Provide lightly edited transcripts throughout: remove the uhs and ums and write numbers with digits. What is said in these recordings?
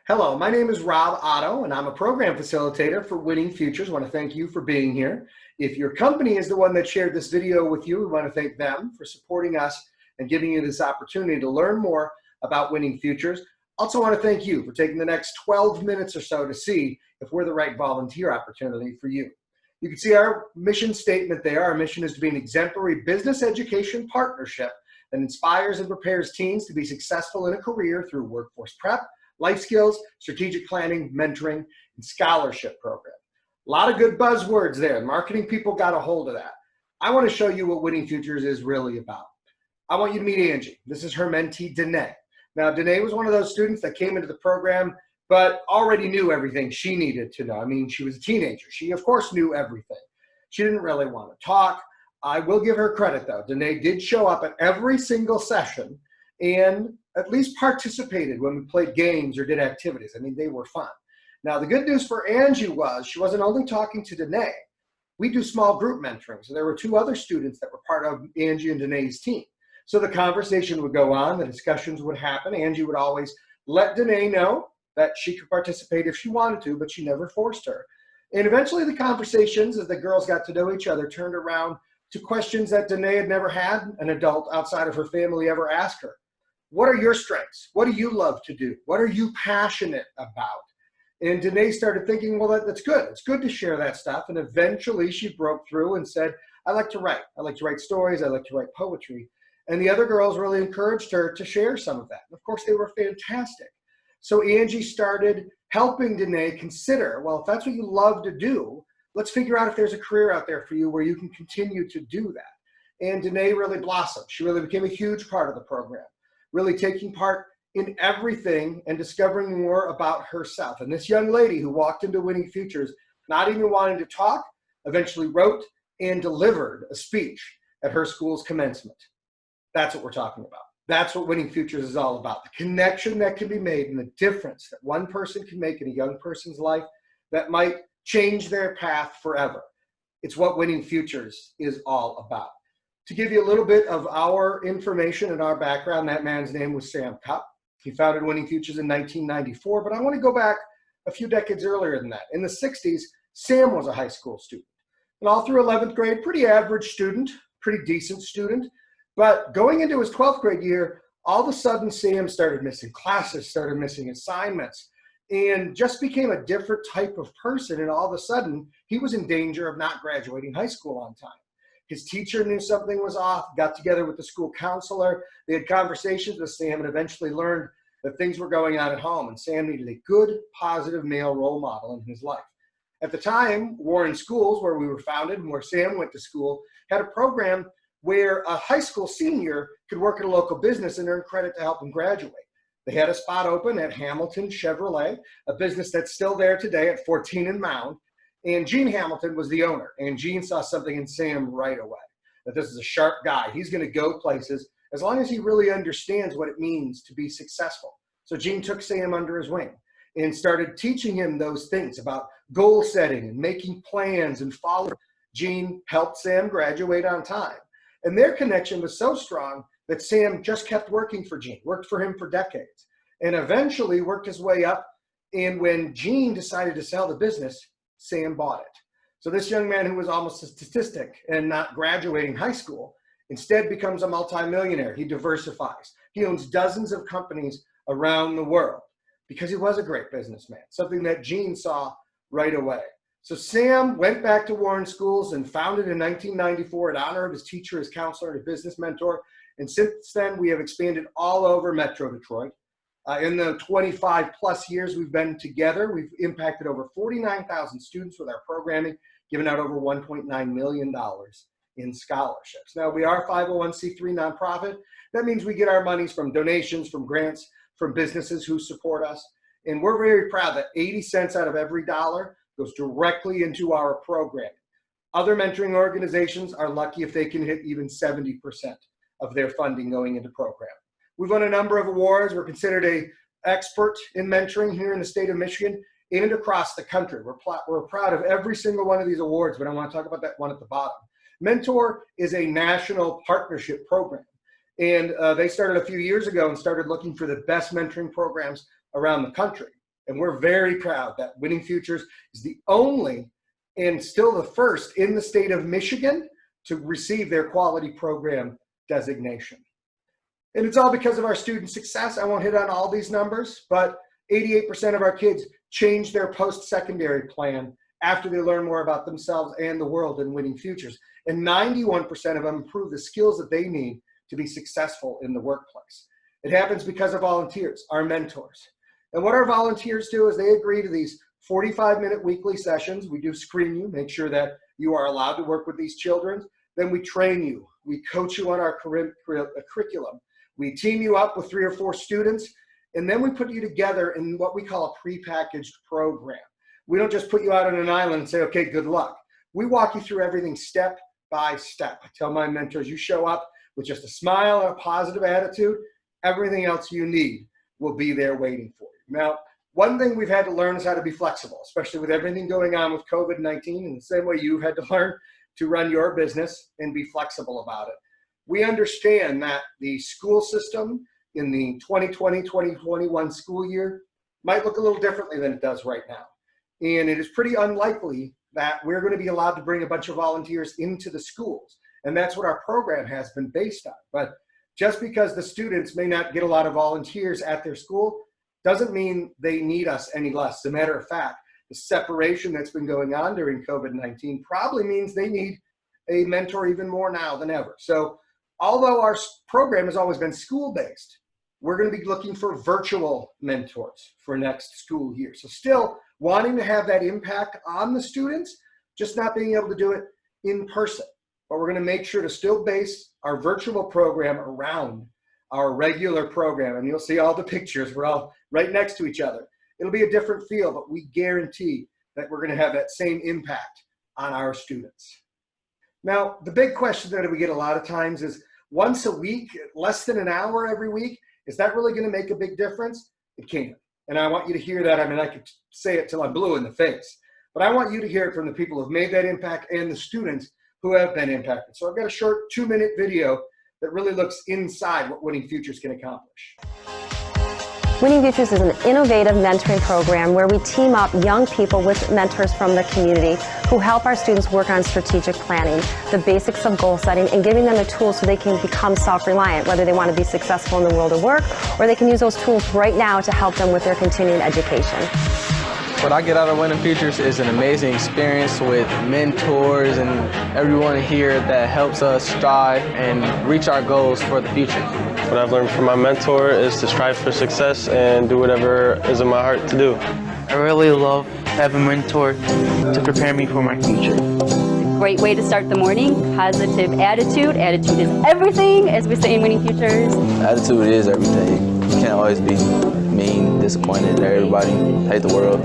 Hello, my name is Rob Otto, and I'm a program facilitator for Winning Futures. I want to thank you for being here. If your company is the one that shared this video with you, we want to thank them for supporting us and giving you this opportunity to learn more about Winning Futures. Also want to thank you for taking the next 12 minutes or so to see if we're the right volunteer opportunity for you. You can see our mission statement there. Our mission is to be an exemplary business education partnership that inspires and prepares teens to be successful in a career through workforce prep, life skills, strategic planning, mentoring, and scholarship program. A lot of good buzzwords there. Marketing people got a hold of that. I want to show you what Winning Futures is really about. I want you to meet Angie. This is her mentee, Danae. Now, Danae was one of those students that came into the program, but already knew everything she needed to know. I mean, she was a teenager. She, of course, knew everything. She didn't really want to talk. I will give her credit, though. Danae did show up at every single session and at least participated when we played games or did activities. I mean, they were fun. Now, the good news for Angie was she wasn't only talking to Danae. We do small group mentoring. So there were two other students that were part of Angie and Danae's team. So the conversation would go on, the discussions would happen. Angie would always let Danae know that she could participate if she wanted to, but she never forced her. And eventually the conversations, as the girls got to know each other, turned around to questions that Danae had never had an adult outside of her family ever ask her. What are your strengths? What do you love to do? What are you passionate about? And Danae started thinking, well, that's good. It's good to share that stuff. And eventually she broke through and said, I like to write. I like to write stories. I like to write poetry. And the other girls really encouraged her to share some of that. And of course, they were fantastic. So Angie started helping Danae consider, well, if that's what you love to do, let's figure out if there's a career out there for you where you can continue to do that. And Danae really blossomed. She really became a huge part of the program, really taking part in everything and discovering more about herself. And this young lady who walked into Winning Futures, not even wanting to talk, eventually wrote and delivered a speech at her school's commencement. That's what we're talking about. That's what Winning Futures is all about. The connection that can be made and the difference that one person can make in a young person's life that might change their path forever. It's what Winning Futures is all about. To give you a little bit of our information and our background, that man's name was Sam Cupp. He founded Winning Futures in 1994, but I want to go back a few decades earlier than that. In the 60s, Sam was a high school student. And all through 11th grade, pretty average student, pretty decent student. But going into his 12th grade year, all of a sudden Sam started missing classes, started missing assignments, and just became a different type of person. And all of a sudden, he was in danger of not graduating high school on time. His teacher knew something was off, got together with the school counselor. They had conversations with Sam and eventually learned that things were going on at home. And Sam needed a good, positive male role model in his life. At the time, Warren Schools, where we were founded and where Sam went to school, had a program where a high school senior could work at a local business and earn credit to help him graduate. They had a spot open at Hamilton Chevrolet, a business that's still there today at 14 and Mound. And Gene Hamilton was the owner. And Gene saw something in Sam right away, that this is a sharp guy. He's going to go places as long as he really understands what it means to be successful. So Gene took Sam under his wing and started teaching him those things about goal setting and making plans and following. Gene helped Sam graduate on time. And their connection was so strong that Sam just kept working for Gene, worked for him for decades, and eventually worked his way up. And when Gene decided to sell the business, Sam bought it. So this young man who was almost a statistic and not graduating high school instead becomes a multimillionaire. He diversifies. He owns dozens of companies around the world because he was a great businessman, something that Gene saw right away. So Sam went back to Warren Schools and founded in 1994 in honor of his teacher, his counselor, and business mentor. And since then, we have expanded all over Metro Detroit. In the 25 plus years we've been together, we've impacted over 49,000 students with our programming, given out over $1.9 million in scholarships. Now, we are a 501c3 nonprofit. That means we get our monies from donations, from grants, from businesses who support us. And we're very proud that 80 cents out of every dollar goes directly into our program. Other mentoring organizations are lucky if they can hit even 70% of their funding going into program. We've won a number of awards. We're considered an expert in mentoring here in the state of Michigan and across the country. We're proud of every single one of these awards, but I want to talk about that one at the bottom. Mentor is a national partnership program. And they started a few years ago and started looking for the best mentoring programs around the country. And we're very proud that Winning Futures is the only and still the first in the state of Michigan to receive their quality program designation. And it's all because of our student success. I won't hit on all these numbers, but 88% of our kids change their post-secondary plan after they learn more about themselves and the world in Winning Futures. And 91% of them improve the skills that they need to be successful in the workplace. It happens because of volunteers, our mentors. And what our volunteers do is they agree to these 45-minute weekly sessions. We do screen you, make sure that you are allowed to work with these children. Then we train you. We coach you on our curriculum. We team you up with 3 or 4 students, and then we put you together in what we call a prepackaged program. We don't just put you out on an island and say, okay, good luck. We walk you through everything step by step. I tell my mentors, you show up with just a smile and a positive attitude, everything else you need will be there waiting for you. Now, one thing we've had to learn is how to be flexible, especially with everything going on with COVID-19, in the same way you've had to learn to run your business and be flexible about it. We understand that the school system in the 2020-2021 school year might look a little differently than it does right now. And it is pretty unlikely that we're going to be allowed to bring a bunch of volunteers into the schools. And that's what our program has been based on. But just because the students may not get a lot of volunteers at their school doesn't mean they need us any less. As a matter of fact, the separation that's been going on during COVID-19 probably means they need a mentor even more now than ever. So although our program has always been school-based, we're going to be looking for virtual mentors for next school year. So still wanting to have that impact on the students, just not being able to do it in person. But we're going to make sure to still base our virtual program around our regular program. And you'll see all the pictures. We're all right next to each other. It'll be a different feel, but we guarantee that we're going to have that same impact on our students. Now, the big question that we get a lot of times is, once a week, less than an hour every week, is that really going to make a big difference? It can. And I want you to hear that. I mean, I could say it till I'm blue in the face, but I want you to hear it from the people who've made that impact and the students who have been impacted. So I've got a short 2-minute video that really looks inside what Winning Futures can accomplish. Winning Futures is an innovative mentoring program where we team up young people with mentors from the community who help our students work on strategic planning, the basics of goal setting, and giving them the tools so they can become self-reliant, whether they want to be successful in the world of work, or they can use those tools right now to help them with their continuing education. What I get out of Winning Futures is an amazing experience with mentors and everyone here that helps us strive and reach our goals for the future. What I've learned from my mentor is to strive for success and do whatever is in my heart to do. I really love having a mentor to prepare me for my future. Great way to start the morning. Positive attitude. Attitude is everything, as we say in Winning Futures. Attitude is everything. You can't always be mean, disappointed at everybody, hate the world.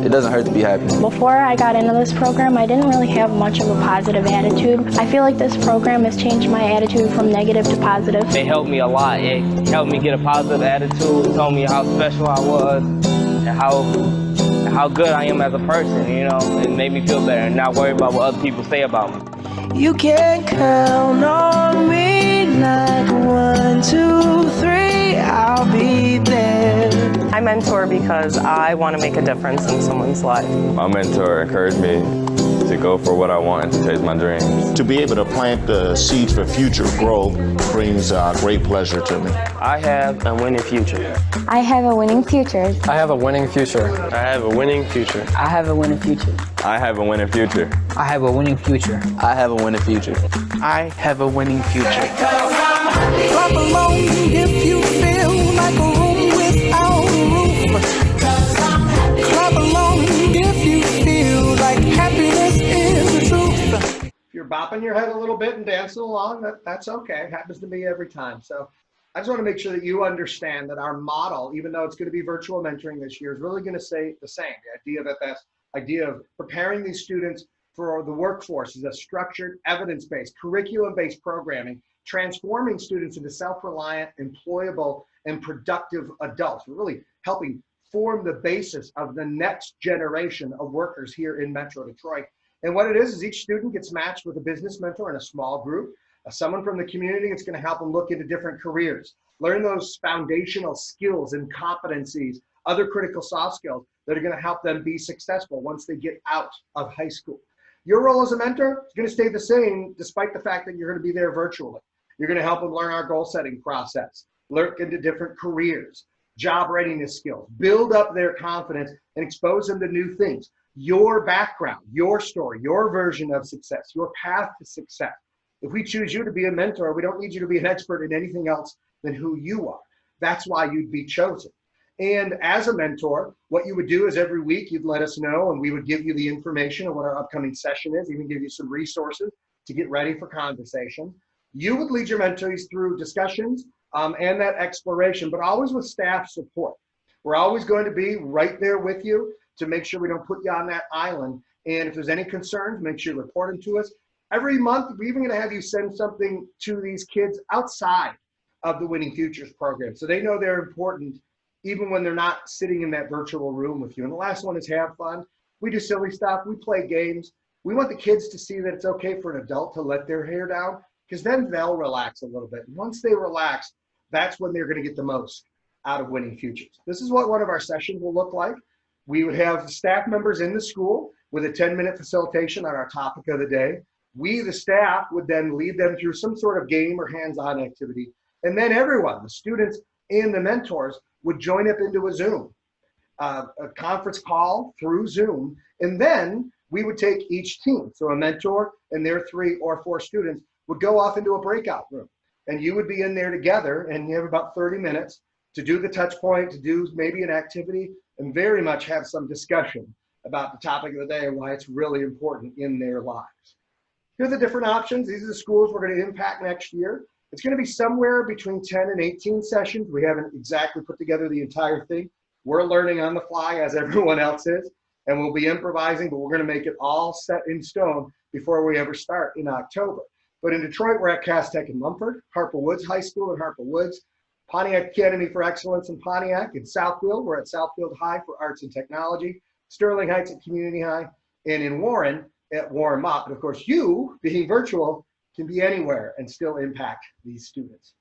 It doesn't hurt to be happy. Before I got into this program, I didn't really have much of a positive attitude. I feel like this program has changed my attitude from negative to positive. It helped me a lot. It helped me get a positive attitude. It told me how special I was and how good I am as a person, you know. It made me feel better and not worry about what other people say about me. You can count on me like 1, 2, 3, I'll be there. I mentor because I want to make a difference in someone's life. My mentor encouraged me to go for what I want and to chase my dreams. To be able to plant the seeds for future growth brings great pleasure to me. I have a winning future. I have a winning future. I have a winning future. I have a winning future. I have a winning future. I have a winning future. I have a winning future. I have a winning future. I have a winning future. Clap along if you feel like a room without a roof. Clap along if you feel like happiness is the truth. If you're bopping your head a little bit and dancing along, that's okay. It happens to me every time. So I just want to make sure that you understand that our model, even though it's going to be virtual mentoring this year, is really going to stay the same. The idea of preparing these students for the workforce is a structured, evidence-based, curriculum-based programming, transforming students into self-reliant, employable, and productive adults. We're really helping form the basis of the next generation of workers here in Metro Detroit. And what it is each student gets matched with a business mentor in a small group, someone from the community that's going to help them look into different careers, learn those foundational skills and competencies other critical soft skills that are going to help them be successful once they get out of high school. Your role as a mentor is going to stay the same despite the fact that you're going to be there virtually. You're going to help them learn our goal setting process, look into different careers, job readiness skills, build up their confidence, and expose them to new things. Your background, your story, your version of success, your path to success. If we choose you to be a mentor, we don't need you to be an expert in anything else than who you are. That's why you'd be chosen. And as a mentor, what you would do is every week you'd let us know, and we would give you the information of what our upcoming session is, even give you some resources to get ready for conversation. You would lead your mentees through discussions and that exploration, but always with staff support. We're always going to be right there with you to make sure we don't put you on that island. And if there's any concerns, make sure you report them to us. Every month, we're even going to have you send something to these kids outside of the Winning Futures program, so they know they're important even when they're not sitting in that virtual room with you. And the last one is have fun. We do silly stuff. We play games. We want the kids to see that it's okay for an adult to let their hair down, because then they'll relax a little bit. And once they relax, that's when they're going to get the most out of Winning Futures. This is what one of our sessions will look like. We would have staff members in the school with a 10-minute facilitation on our topic of the day. We, the staff, would then lead them through some sort of game or hands-on activity. And then everyone, the students and the mentors, would join up into a Zoom, a conference call through Zoom. And then we would take each team, so a mentor and their 3 or 4 students would go off into a breakout room. And you would be in there together, and you have about 30 minutes to do the touch point, to do maybe an activity, and very much have some discussion about the topic of the day and why it's really important in their lives. Here are the different options. These are the schools we're going to impact next year. It's going to be somewhere between 10 and 18 sessions. We haven't exactly put together the entire thing. We're learning on the fly as everyone else is, and we'll be improvising, but we're going to make it all set in stone before we ever start in October. But in Detroit, we're at Cass Tech in Mumford, Harper Woods High School in Harper Woods, Pontiac Academy for Excellence in Pontiac. In Southfield, we're at Southfield High for Arts and Technology, Sterling Heights at Community High, and in Warren at Warren Mott. But of course, you, being virtual, can be anywhere and still impact these students.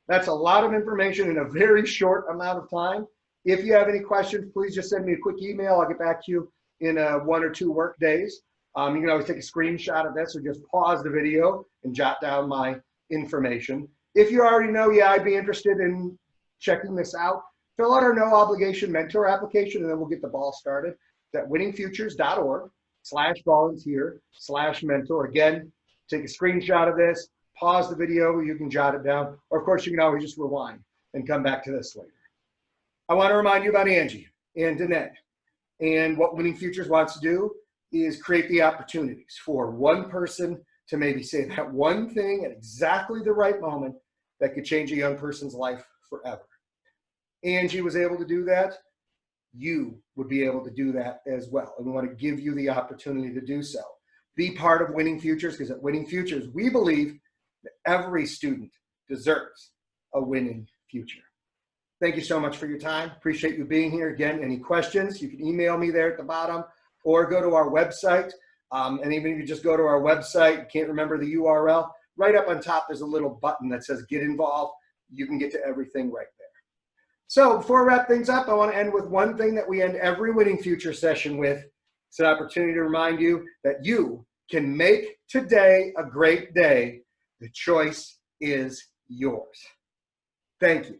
That's a lot of information in a very short amount of time. If you have any questions, please just send me a quick email. I'll get back to you in 1 or 2 work days. You can always take a screenshot of this or just pause the video and jot down my information. If you already know, yeah, I'd be interested in checking this out, fill out our no obligation mentor application, and then we'll get the ball started. It's at winningfutures.org/volunteer/mentor. Again, take a screenshot of this, pause the video, you can jot it down, or of course you can always just rewind and come back to this later. I want to remind you about Angie and Danette, and what Winning Futures wants to do is create the opportunities for one person to maybe say that one thing at exactly the right moment that could change a young person's life forever. Angie was able to do that. You would be able to do that as well. And we want to give you the opportunity to do so. Be part of Winning Futures, because at Winning Futures, we believe that every student deserves a winning future. Thank you so much for your time. Appreciate you being here. Again, any questions, you can email me there at the bottom or go to our website. And even if you just go to our website, you can't remember the URL, right up on top, there's a little button that says get involved. You can get to everything right there. So before I wrap things up, I want to end with one thing that we end every Winning Future session with. It's an opportunity to remind you that you can make today a great day. The choice is yours. Thank you.